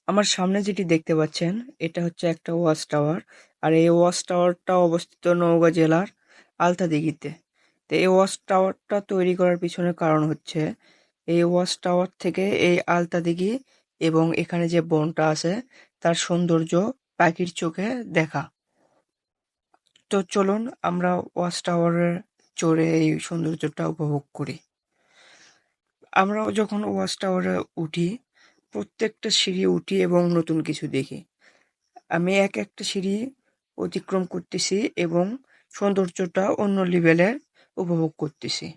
আমার সামনে যেটি দেখতে পাচ্ছেন এটা হচ্ছে একটা ওয়াচ টাওয়ার। আর এই ওয়াচ টাওয়ারটা অবস্থিত নওগাঁ জেলার আলতাদিঘিতে। তো এই ওয়াচ টাওয়ারটা তৈরি করার পিছনে কারণ হচ্ছে এই ওয়াচ টাওয়ার থেকে এই আলতাদিঘি এবং এখানে যে বনটা আছে তার সৌন্দর্য পাখির চোখে দেখা। তো চলুন আমরা ওয়াচ টাওয়ারে চড়ে এই সৌন্দর্যটা উপভোগ করি। আমরা যখন ওয়াচ টাওয়ারে উঠি, প্রত্যেকটা সিঁড়ি উঠি এবং নতুন কিছু দেখি। আমি একটা সিঁড়ি অতিক্রম করতেছি এবং সৌন্দর্যটা অন্য লেভেলের উপভোগ করতেছি।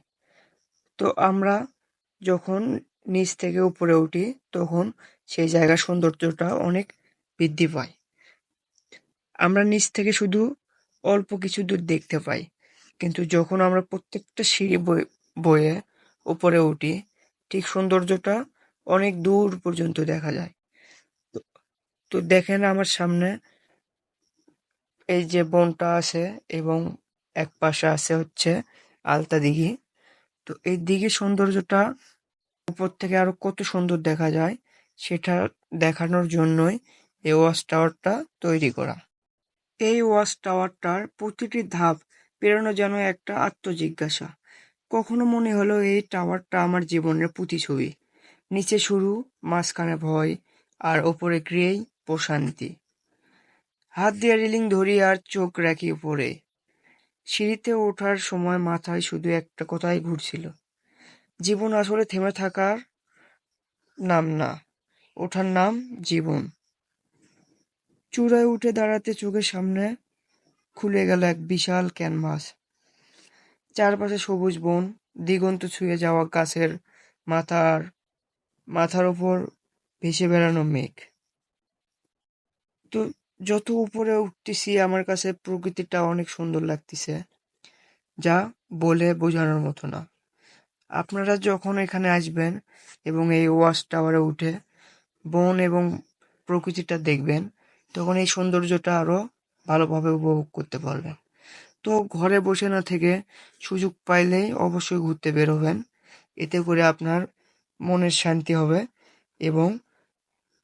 তো আমরা যখন নিচ থেকে উপরে উঠি তখন সেই জায়গার সৌন্দর্যটা অনেক বৃদ্ধি পায়। আমরা নিচ থেকে শুধু অল্প কিছু দূর দেখতে পাই, কিন্তু যখন আমরা প্রত্যেকটা সিঁড়ি বয়ে উপরে উঠি ঠিক সৌন্দর্যটা অনেক দূর পর্যন্ত দেখা যায়। তো তো দেখেন আমার সামনে এই যে বনটা আছে এবং এক পাশে আছে হচ্ছে আলতা দিঘি। তো এই দিঘির সৌন্দর্যটা উপর থেকে আরো কত সুন্দর দেখা যায় সেটা দেখানোর জন্যই এই ওয়াচ টাওয়ারটা তৈরি করা। এই ওয়াচ টাওয়ারটার প্রতিটি ধাপ পেরোনো যেন একটা আত্মজিজ্ঞাসা। কখনো মনে হলো এই টাওয়ারটা আমার জীবনের প্রতিছবি। নিচে শুরু, মাঝখানে ভয়, আর ওপরে গিয়েই প্রশান্তি। হাত দিয়ে রেলিং ধরি আর চোখ রাখি উপরে। সিঁড়িতে ওঠার সময় মাথায় শুধু একটা কথাই ঘুরছিল, জীবন আসলে থেমে থাকার নাম না, ওঠার নাম জীবন। চূড়ায় উঠে দাঁড়াতে চোখের সামনে খুলে গেল এক বিশাল ক্যানভাস। চারপাশে সবুজ বন, দিগন্ত ছুঁয়ে যাওয়া গাছের মাথার মাথার ওপর ভেসে বেড়ানো মেঘ। তো যত উপরে উঠতেছি আমার কাছে প্রকৃতিটা অনেক সুন্দর লাগতেছে, যা বলে বোঝানোর মতো না। আপনারা যখন এখানে আসবেন এবং এই ওয়াচ টাওয়ারে উঠে বন এবং প্রকৃতিটা দেখবেন, তখন এই সৌন্দর্যটা আরো ভালোভাবে উপভোগ করতে পারবেন। তো ঘরে বসে না থেকে সুযোগ পাইলেই অবশ্যই ঘুরতে বের হবেন। এতে করে আপনার মনের শান্তি হবে এবং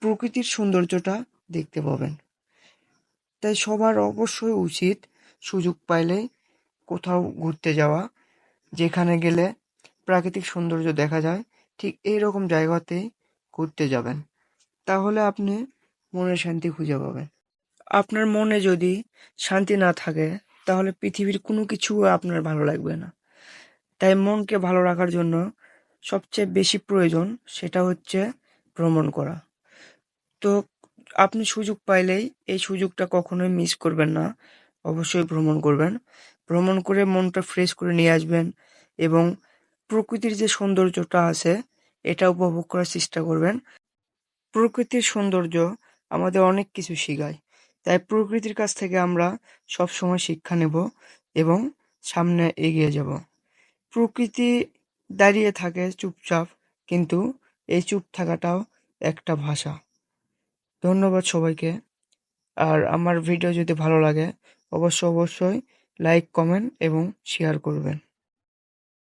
প্রকৃতির সৌন্দর্যটা দেখতে পাবেন। তাই সবার অবশ্যই উচিত সুযোগ পাইলেই কোথাও ঘুরতে যাওয়া, যেখানে গেলে প্রাকৃতিক সৌন্দর্য দেখা যায় ঠিক এইরকম জায়গাতেই ঘুরতে যাবেন। তাহলে আপনি মনের শান্তি খুঁজে পাবেন। আপনার মনে যদি শান্তি না থাকে তাহলে পৃথিবীর কোনো কিছু আপনার ভালো লাগবে না। তাই মনকে ভালো রাখার জন্য সবচেয়ে বেশি প্রয়োজন সেটা হচ্ছে ভ্রমণ করা। তো আপনি সুযোগ পাইলেই এই সুযোগটা কখনোই মিস করবেন না। অবশ্যই ভ্রমণ করবেন। ভ্রমণ করে মনটা ফ্রেশ করে নিয়ে আসবেন এবং প্রকৃতির যে সৌন্দর্যটা আছে এটা উপভোগ করার চেষ্টা করবেন। প্রকৃতির সৌন্দর্য আমাদের অনেক কিছু শেখায়। তাই প্রকৃতির কাছ থেকে আমরা সবসময় শিক্ষা নেব এবং সামনে এগিয়ে যাব। প্রকৃতি দাঁড়িয়ে থাকে চুপচাপ, কিন্তু এই চুপ থাকাটাও একটা ভাষা। ধন্যবাদ সবাইকে। আর আমার ভিডিও যদি ভালো লাগে অবশ্যই লাইক, কমেন্ট এবং শেয়ার করবেন।